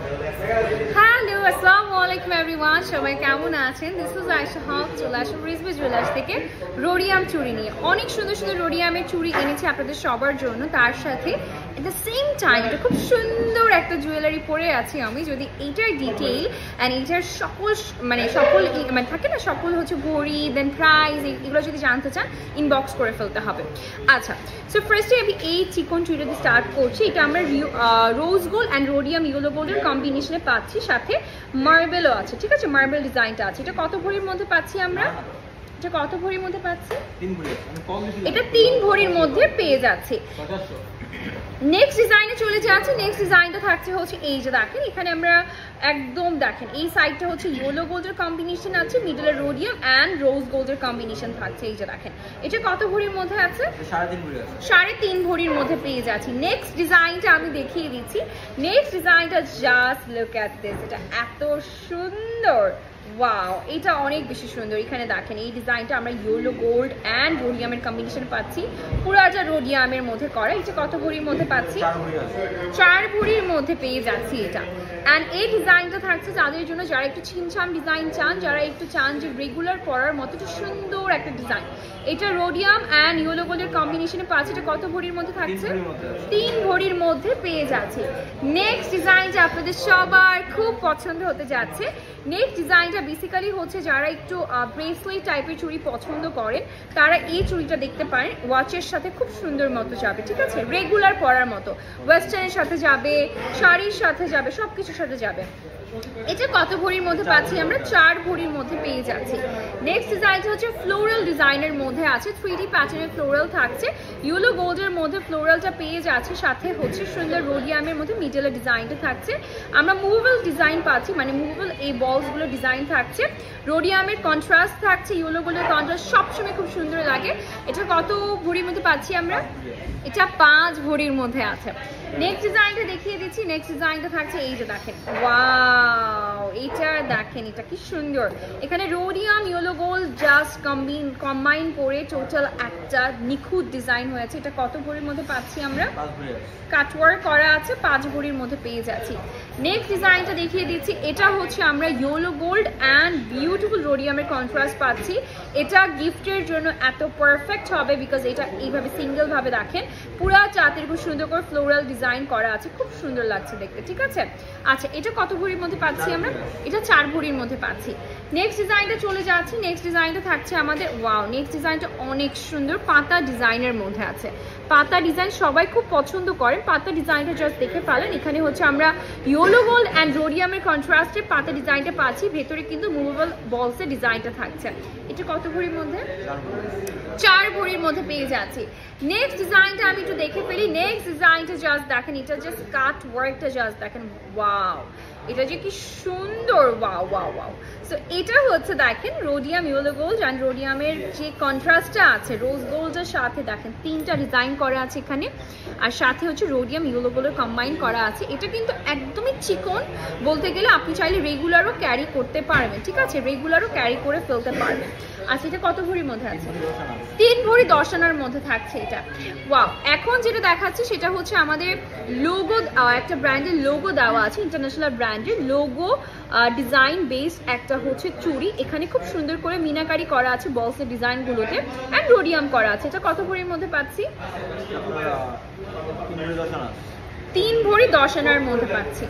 Hello, আসসালামু আলাইকুম everyone, সবাই কেমন আছেন? দিস ইজ আয়েশা হক, চলে আসলাম রিজভি জুয়েলার্স থেকে রোডিয়াম চুড়ি নিয়ে। অনেক সুন্দর সুন্দর রোডিয়ামের চুড়ি এনেছি আপনাদের সবার জন্য। তার সাথে এট দ্য সেম টাইম এটা খুব সুন্দর একটা জুয়েলারি পরে আছি আমি। যদি এইটার ডিটেইল অ্যান্ড এইটার সকল থাকে না, সকল হচ্ছে ঘড়ি দেন প্রাইস, এগুলো যদি জানতে চান ইনবক্স করে ফেলতে হবে। আচ্ছা, সো ফার্স্টে আমি এই চিকন চুড়িটা দিয়ে স্টার্ট করছি। এটা আমরা rose gold and rhodium yellow গোল্ডের কম্বিনেশনে পাচ্ছি, সাথে মার্বেলও আছে। ঠিক আছে, মার্বেল ডিজাইনটা আছে। এটা কত ভরির মধ্যে পাচ্ছি আমরা? এটা কত ভরির মধ্যে পাচ্ছি? এটা 3 ভরির মধ্যে পেয়ে যাচ্ছে। নেক্সট ডিজাইনে চলে যাচ্ছে। নেক্সট ডিজাইনটা থাকছে হচ্ছে এই যে দেখেন, এখানে আমরা একদম দেখেন এই সাইডটা হচ্ছে ইয়েলো গোল্ডের কম্বিনেশন আছে, মিডলে রোডিয়াম অ্যান্ড রোজ গোল্ডের কম্বিনেশন থাকছে। এই যে দেখেন, এটা কত ভরির মধ্যে আছে? 3.5 ভরির মধ্যে পেয়ে যাচ্ছি। নেক্সট ডিজাইনটা আমি দেখিয়ে দিচ্ছি। নেক্সট ডিজাইনটা জাস্ট লুক অ্যাট দিস, এটা এত সুন্দর, ওয়াও, এটা অনেক বেশি সুন্দর। এখানে দেখেন এই ডিজাইনটা আমরা ইয়েলো গোল্ড অ্যান্ড রোডিয়ামের কম্বিনেশন পাচ্ছি, পুরাটা রোডিয়ামের মধ্যে করা। এটা কত ভরির মধ্যে পাচ্ছি? 4 ভরির মধ্যে পেয়ে যাচ্ছি এটা। অ্যান্ড এই ডিজাইনটা থাকছে তাদের জন্য যারা একটু ছিমছাম ডিজাইন চান, যারা একটু চান যে রেগুলার পরার মতো একটু সুন্দর একটা ডিজাইন। এটা রোডিয়াম অ্যান্ড ইয়েলো গোল্ডের কম্বিনেশনে পাচ্ছি। এটা কত ভরির মধ্যে থাকছে? 3 ভরির মধ্যে পেয়ে যাচ্ছে। নেক্সট ডিজাইনটা আপনাদের সবার খুব পছন্দ হতে যাচ্ছে। নেক্সট ডিজাইনটা বেসিক্যালি হচ্ছে যারা একটু ব্রেসলেট টাইপের চুড়ি পছন্দ করেন তারা এই চুড়িটা দেখতে পারেন। ওয়াচের সাথে খুব সুন্দর মতো যাবে, ঠিক আছে, রেগুলার পরার মতো, ওয়েস্টার্নের সাথে যাবে, শাড়ির সাথে যাবে, সব কিছুর সাথে যাবে। এটা কত ভরির মধ্যে পাচ্ছি আমরা? 4 ভরির মধ্যে পেয়ে যাচ্ছি। নেক্সট ডিজাইনটা হচ্ছে ফ্লোরাল ডিজাইনের মধ্যে আছে, 3D প্যাটার্নের ফ্লোরাল থাকছে, ইয়েলো গোল্ডের মধ্যে ফ্লোরালটা পেয়ে যাচ্ছে, সাথে হচ্ছে সুন্দর রোডিয়ামের মধ্যে মিডলের ডিজাইনটা থাকছে। আমরা মুভেবল ডিজাইন পাচ্ছি, মানে মুভেবল এই বলসগুলো ডিজাইন থাকছে, রোডিয়ামের কন্ট্রাস্ট থাকছে, ইয়েলো গোল্ডের কন্ট্রাস্ট সবসময় খুব সুন্দর লাগে। এটা কত ভরির মধ্যে পাচ্ছি আমরা? এটা 5 ভরির মধ্যে আছে। নেক্সট ডিজাইনটা দেখিয়ে দিচ্ছি। নেক্সট ডিজাইনটা থাকছে এই যে দেখেন, ওয়াও, এটা দেখেন, এটা কি সুন্দর। এখানে rhodium yellow gold just combine করে টোটাল একটা নিখুঁত ডিজাইন হয়েছে। এটা কত ভরির মধ্যে পাচ্ছি আমরা? কাটওয়ার্ক করা আছে, 5 ভরির মধ্যে পেয়ে যাচ্ছি। নেক্সট ডিজাইনটা দেখিয়ে দিচ্ছি। এটা হচ্ছে আমরা ইয়েলো গোল্ড অ্যান্ড বিউটিফুল রোডিয়ামের কন্ট্রাস্ট পাচ্ছি। এটা গিফটের জন্য এত পারফেক্ট হবে বিকজ এটা এইভাবে সিঙ্গেল ভাবে দেখেন পুরা চাতের খুব সুন্দর করে ফ্লোরাল ডিজাইন করা আছে, খুব সুন্দর লাগছে দেখতে, ঠিক আছে। আচ্ছা, এটা কত ভরির মধ্যে পাচ্ছি আমরা? এটা 4 ভরির মধ্যে পাচ্ছি। নেক্সট ডিজাইনটা চলে যাচ্ছি। নেক্সট ডিজাইনটা থাকছে আমাদের, ওয়াও, নেক্সট ডিজাইনটা অনেক সুন্দর, পাতা ডিজাইনের মধ্যে আছে। পাতা ডিজাইন সবাই খুব পছন্দ করেন, পাতা ডিজাইনটা জাস্ট দেখে ফেলেন। এখানে হচ্ছে আমরা ইয়েলো গোল্ড অ্যান্ড রোডিয়ামের কন্ট্রাস্টে পাতা ডিজাইনটা পাচ্ছি, ভেতরে কিন্তু মুভেবল বলসের ডিজাইনটা থাকছে। এটা কত ভরির মধ্যে? 4 ভরির মধ্যে পেয়ে যাচ্ছি। নেক্সট ডিজাইনটা আমি একটু দেখে ফেলি। নেক্সট ডিজাইনটা জাস্ট দেখেন, এটা জাস্ট কাট ওয়ার্কটা জাস্ট দেখেন, ওয়াও, এটা যে কি সুন্দর, ওয়াও ওয়াও ওয়াও। সো এটা হচ্ছে দেখেন রোডিয়াম ইয়েলো গোল্ড অ্যান্ড রোডিয়ামের যে কন্ট্রাস্টটা আছে রোজ গোল্ডের সাথে, দেখেন 3টা ডিজাইন করা আছে এখানে, আর সাথে হচ্ছে রোডিয়াম ইয়েলো গোল্ডের কম্বাইন করা আছে। এটা কিন্তু একদমই চিকন, বলতে গেলে আপনি চাইলে রেগুলারও ক্যারি করতে পারবেন, ঠিক আছে, রেগুলারও ক্যারি করে ফেলতে পারবেন। আচ্ছা, এটা কত ভরির মধ্যে আছে? 3 ভরি 10 আনার মধ্যে থাকছে এটা। ওয়াও, এখন যেটা দেখাচ্ছে সেটা হচ্ছে আমাদের লোগো, একটা ব্র্যান্ডের লোগো দেওয়া আছে, ইন্টারন্যাশনাল ব্র্যান্ডের লোগো ডিজাইন বেসড একটা হচ্ছে চুড়ি। এখানে খুব সুন্দর করে মিনাকারি করা আছে বলসের ডিজাইনগুলোতে, অ্যান্ড রোডিয়াম করা আছে। এটা কত ভরির মধ্যে পাচ্ছি? 3 ভরি 10 আনার মধ্যে পাচ্ছি।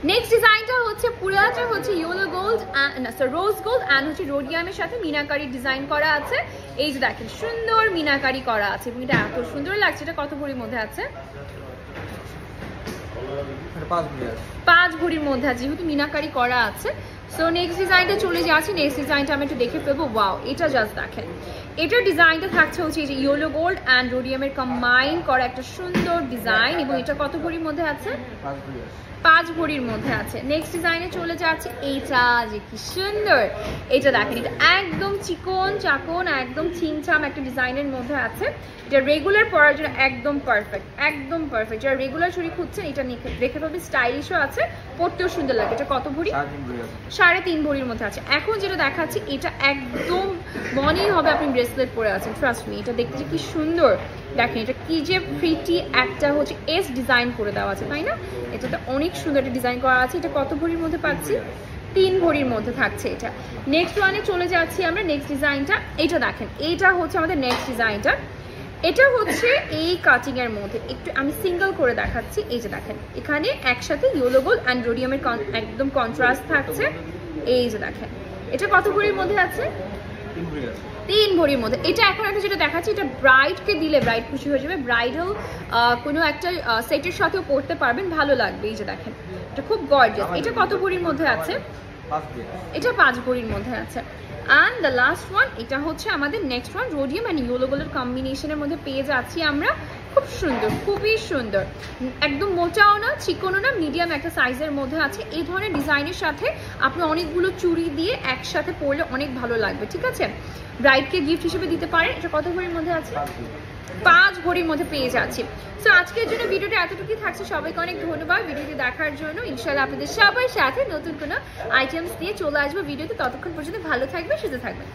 নেক্সট ডিজাইনটা হচ্ছে পুরাটা হচ্ছে yellow gold rose gold and হচ্ছে রোডিয়ামের সাথে মিনাকারি ডিজাইন করা আছে। এই যে দেখেন সুন্দর মিনাকারি করা আছে এবং এটা এত সুন্দর লাগছে। এটা কত ভরির মধ্যে আছে? 5 ভরির মধ্যে আছে, যেহেতু মিনাকারি করা আছে। সো নেক্সট ডিজাইনটা চলে যাচ্ছি। নেক্সট ডিজাইনটা আমি একটু দেখে ফেলবো। ওয়াও, এটা জাস্ট দেখেন, এটার ডিজাইনটা থাকছে হচ্ছে এই যে ইয়েলো গোল্ড অ্যান্ড রোডিয়ামের কম্বাইন করা একটা সুন্দর ডিজাইন, এবং এটা কত ভরির মধ্যে আছে? 5 ভরির মধ্যে আছে। নেক্সট ডিজাইনে চলে যাচ্ছে। এইটা যে কি সুন্দর, এটা দেখেন, এটা একদম চিকন চাকন একদম ছিমছাম একটা ডিজাইনের মধ্যে আছে। এটা রেগুলার পরার জন্য একদম পারফেক্ট, একদম পারফেক্ট। যারা রেগুলার চুড়ি খুঁজছেন এটা দেখে ফেলবে, স্টাইলিশও আছে, পরতেও সুন্দর লাগে। এটা কত ভরি? 3.5 ভরির মধ্যে আছে। এখন যেটা দেখাচ্ছি এটা একদম মনেই হবে আপনি ব্রেসলেট পরে আছেন, ট্রাস্ট মি। এটা দেখতে যে কি সুন্দর, দেখেন এটা কি যে প্রিটি একটা হচ্ছে এস ডিজাইন করে দেওয়া আছে, তাই না? এটাতে অনেক সুন্দর একটা ডিজাইন করা আছে। এটা কত ভরির মধ্যে পাচ্ছি? 3 ভরির মধ্যে থাকছে এটা। নেক্সট ওয়ানে চলে যাচ্ছি আমরা, নেক্সট ডিজাইনটা এটা দেখেন, এইটা হচ্ছে আমাদের নেক্সট ডিজাইনটা। এটা হচ্ছে এই কাটিং এর মধ্যে, একটু আমি সিঙ্গেল করে দেখাচ্ছি। এই যে দেখেন এখানে একসাথে ইয়েলো গোল্ড অ্যান্ড রোডিয়ামের একদম কন্ট্রাস্ট থাকছে। এই যে দেখেন এটা কত ভরির মধ্যে আছে? 3 ভরির মধ্যে। এটা এখন একটা যেটা দেখাচ্ছি, এটা ব্রাইডকে দিলে ব্রাইড খুশি হয়ে যাবে, ব্রাইডাল কোনো একটা সেটের সাথেও পরতে পারবেন, ভালো লাগবে। এই যে দেখেন এটা খুব গর্জিয়াস। এটা কত ভরির মধ্যে আছে? এটা 5 ভরির মধ্যে আছে। অ্যান্ড দ্য লাস্ট ওয়ান, এটা হচ্ছে আমাদের next one, rhodium and yellow গোল্ডের কম্বিনেশনের মধ্যে পেয়ে যাচ্ছি আমরা। খুব সুন্দর, খুবই সুন্দর, একদম মোটাও না চিকনও না, মিডিয়াম একটা সাইজের মধ্যে আছে। এই ধরনের ডিজাইনের সাথে আপনি অনেকগুলো চুড়ি দিয়ে একসাথে পরলে অনেক ভালো লাগবে, ঠিক আছে? ব্রাইডকে গিফট হিসেবে দিতে পারেন। এটা কত ভরির মধ্যে আছে? 5 ভরির মধ্যে পেয়ে যাচ্ছি। সো আজকের জন্য ভিডিওটা এতটুকুই থাকছে। সবাইকে অনেক ধন্যবাদ ভিডিওটি দেখার জন্য। ইনশাআল্লাহ আপনাদের সবার সাথে নতুন কোনো আইটেমস দিয়ে চলে আসবো ভিডিওতে। ততক্ষণ পর্যন্ত ভালো থাকবে, সুস্থ থাকবেন।